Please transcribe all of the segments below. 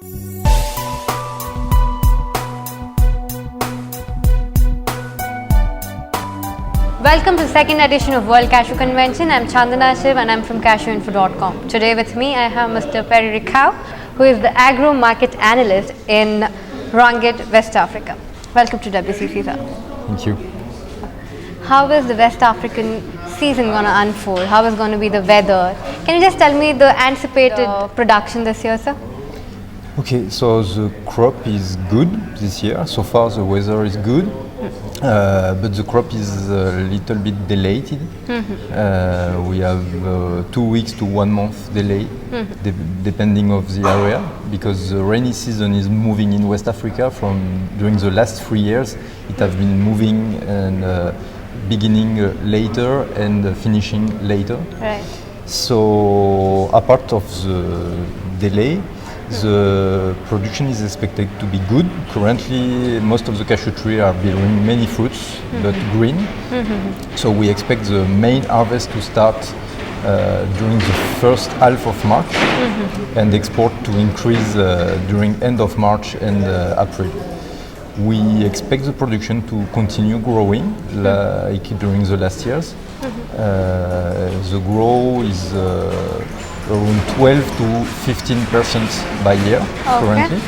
Welcome to the second edition of World Cashew Convention. I'm Chandana Shiv and I'm from cashewinfo.com. Today with me I have Mr. Pierre, who is the agro market analyst in RONGEAD, West Africa. Welcome to WCC, sir. Thank you. How is the West African season going to unfold? How is going to be the weather? Can you just tell me the anticipated production this year, sir? Okay, so the crop is good this year. So far the weather is good, but the crop is a little bit delayed. We have 2 weeks to 1 month delay, depending of the area, because the rainy season is moving in West Africa from during the last 3 years. It has been moving and beginning later and finishing later. Right. So apart of the delay, the production is expected to be good. Currently, most of the cashew trees are bearing many fruits, but green. So we expect the main harvest to start during the first half of March and export to increase during end of March and April. We expect the production to continue growing like during the last years. The growth is around 12 to 15% by year currently.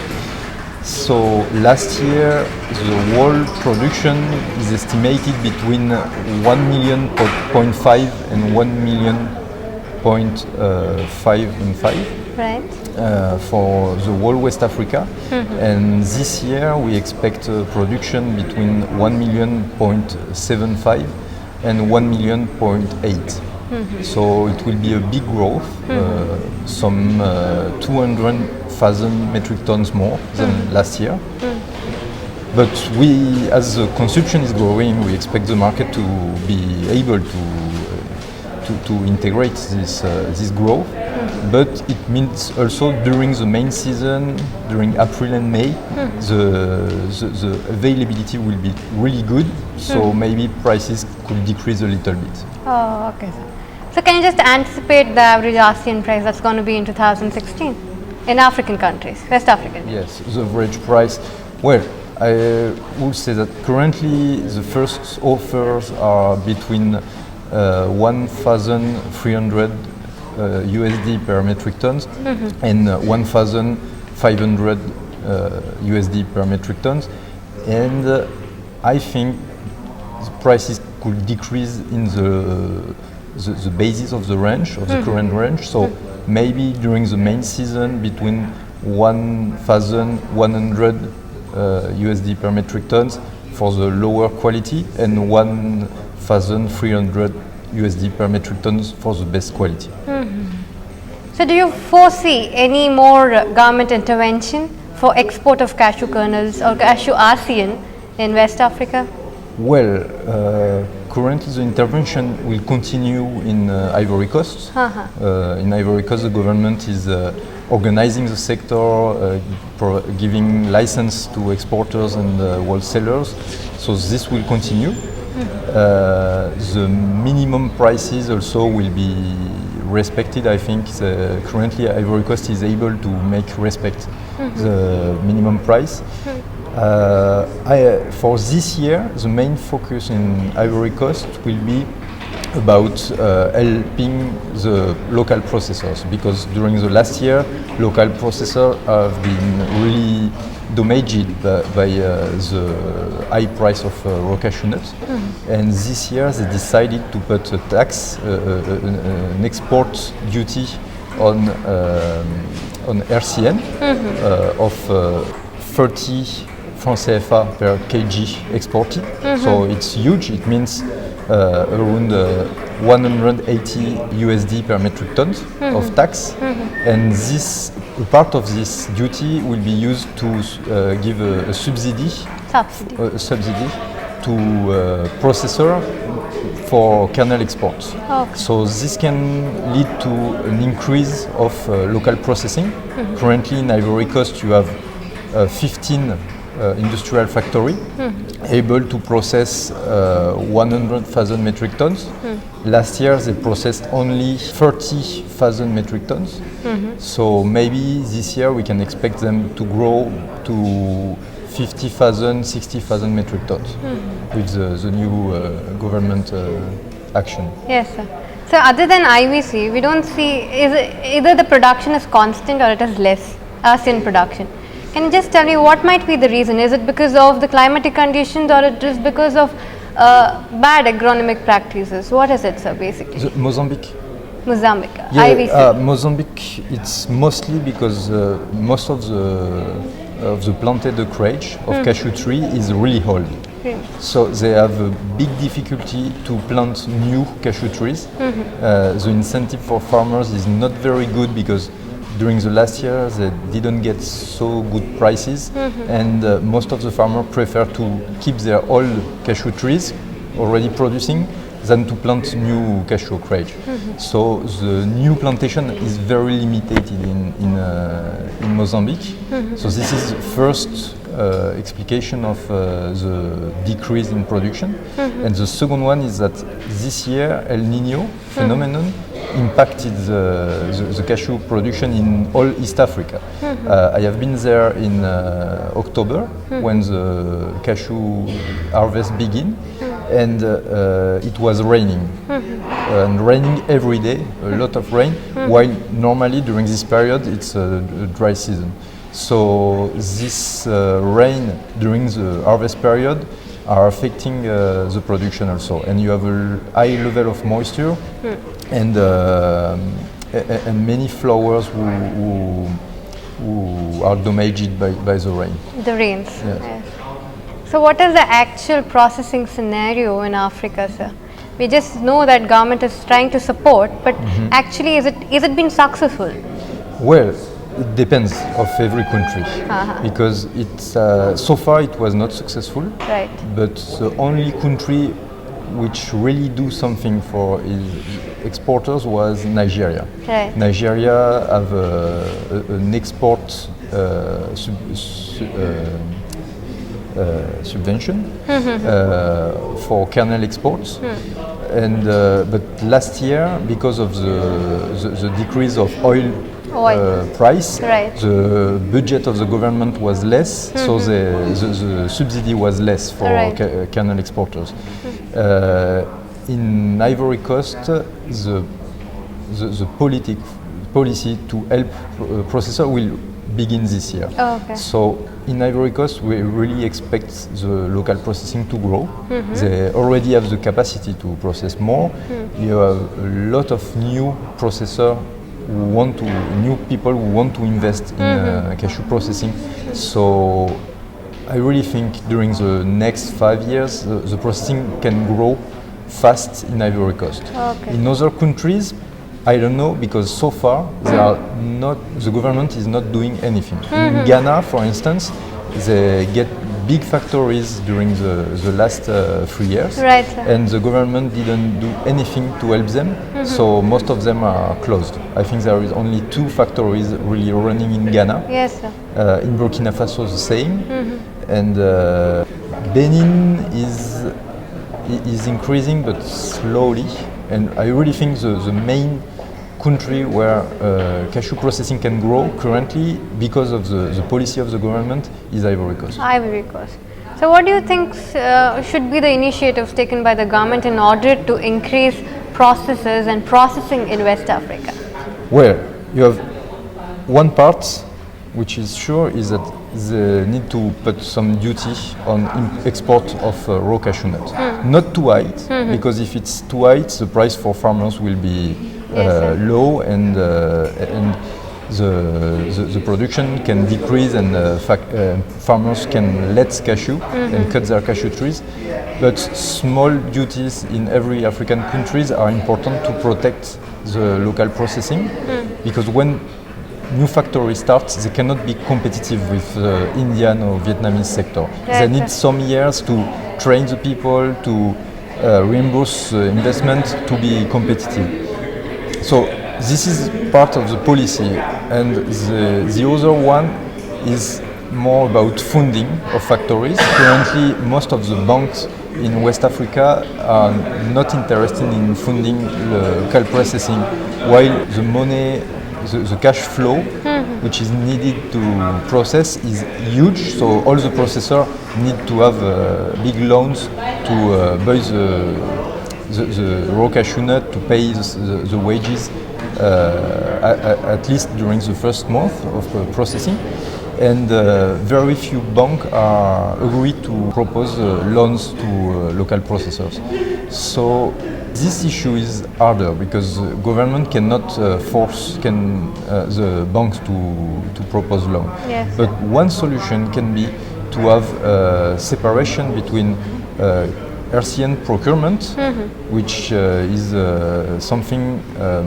So last year the world production is estimated between 1.5 million and 1.5 million. Right. For the whole West Africa, and this year we expect production between 1.75 million and 1.8 million. So it will be a big growth, some 200,000 metric tons more than last year. But we, as the consumption is growing, we expect the market to be able to integrate this growth. But it means also during the main season, during April and May, the availability will be really good. So maybe prices could decrease a little bit. Oh, okay. So can you just anticipate the average ASEAN price that's going to be in 2016 in African countries, West African? Yes, the average price. Well, I would say that currently the first offers are between 1,300 USD per metric tons and 1,500 USD per metric tons, and I think the prices could decrease in the basis of the range, of the current range. So maybe during the main season between 1,100 USD per metric tons for the lower quality and 1,300 USD per metric tons for the best quality. So do you foresee any more government intervention for export of cashew kernels or cashew ASEAN in West Africa? Well, currently the intervention will continue in Ivory Coast. In Ivory Coast, the government is organizing the sector, giving license to exporters and wholesalers. So this will continue. The minimum prices also will be respected. I think currently Ivory Coast is able to make respect the minimum price. For this year, the main focus in Ivory Coast will be about helping the local processors, because during the last year, local processors have been really damaged by the high price of raw cashew nuts. And this year they decided to put a tax, an export duty on RCN of 30 francs CFA per kg exported. So it's huge. It means around 180 USD per metric ton of tax, and this part of this duty will be used to give a subsidy to processor for kernel exports. Okay. So this can lead to an increase of local processing. Currently in Ivory Coast you have 15 industrial factory able to process 100,000 metric tons, last year they processed only 30,000 metric tons. So maybe this year we can expect them to grow to 50,000, 60,000 metric tons with the new government action. Yes, sir. So other than IVC, we don't see, either the production is constant or it is less, as in production. Can you just tell me what might be the reason? Is it because of the climatic conditions or it is because of bad agronomic practices? What is it, sir, basically? Mozambique. Mozambique, Yeah, IVC. Mozambique, it's mostly because most of the planted acreage of cashew tree is really old. So they have a big difficulty to plant new cashew trees. The incentive for farmers is not very good because during the last year they didn't get so good prices, and most of the farmers prefer to keep their old cashew trees already producing than to plant new cashew acreage. So the new plantation is very limited in Mozambique. So this is the first explication of the decrease in production. And the second one is that this year El Nino phenomenon impacted the cashew production in all East Africa. I have been there in October when the cashew harvest began, and it was raining, and raining every day, a lot of rain, while normally during this period it's a dry season. So this rain during the harvest period are affecting the production also, and you have a high level of moisture and many flowers who are damaged by the rain. The rains. Yes. Yes. So what is the actual processing scenario in Africa, sir? We just know that government is trying to support, but actually is it been successful? Well, it depends of every country, because it's so far it was not successful. Right. But the only country which really do something for exporters was Nigeria. Right. Nigeria have an export subvention for kernel exports, and but last year, because of the decrease of oil price, right, the budget of the government was less, so the subsidy was less for kernel exporters. In Ivory Coast, the policy to help processor will begin this year. Oh, okay. So in Ivory Coast, we really expect the local processing to grow. They already have the capacity to process more. You have a lot of new processors new people who want to invest in cashew processing. So I really think during the next 5 years, the processing can grow fast in Ivory Coast. Okay. In other countries, I don't know, because so far the government is not doing anything. In Ghana, for instance, they get big factories during the last 3 years, right, and the government didn't do anything to help them, so most of them are closed. I think there is only 2 factories really running in Ghana. Yes, sir. In Burkina Faso the same, and Benin is increasing but slowly, and I really think the main country where cashew processing can grow currently, because of the policy of the government, is Ivory Coast. Ivory Coast. So what do you think should be the initiatives taken by the government in order to increase processes and processing in West Africa? Well, you have one part which is sure is that they need to put some duty on export of raw cashew nuts. Not too high, because if it's too high, the price for farmers will be low, and the production can decrease, and farmers can let cashew and cut their cashew trees. But small duties in every African countries are important to protect the local processing, because when new factory starts, they cannot be competitive with Indian or Vietnamese sector. They need some years to train the people, to reimburse investment to be competitive. So this is part of the policy, and the other one is more about funding of factories. Currently, most of the banks in West Africa are not interested in funding local processing, while the money, the cash flow, which is needed to process, is huge. So all the processors need to have big loans to buy the raw cashew nut, to pay the wages, at least during the first month of processing. And very few banks agree to propose loans to local processors. So this issue is harder because the government cannot force the banks to propose loan. Yes. But one solution can be to have separation between RCN procurement, which is something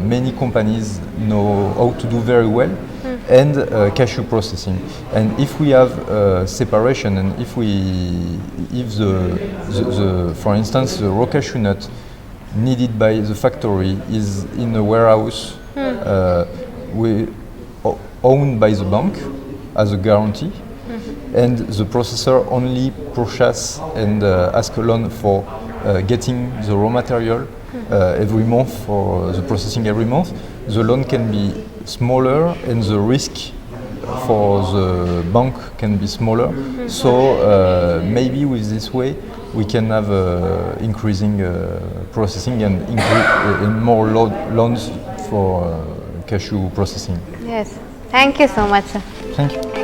many companies know how to do very well, and cashew processing. And if we have separation, and if the for instance, the raw cashew nut needed by the factory is in a warehouse owned by the bank as a guarantee, and the processor only purchase and ask a loan for getting the raw material every month for the processing every month, the loan can be smaller and the risk for the bank can be smaller. So maybe with this way we can have increasing processing and more loans for cashew processing. Yes. Thank you so much, sir. Thank you.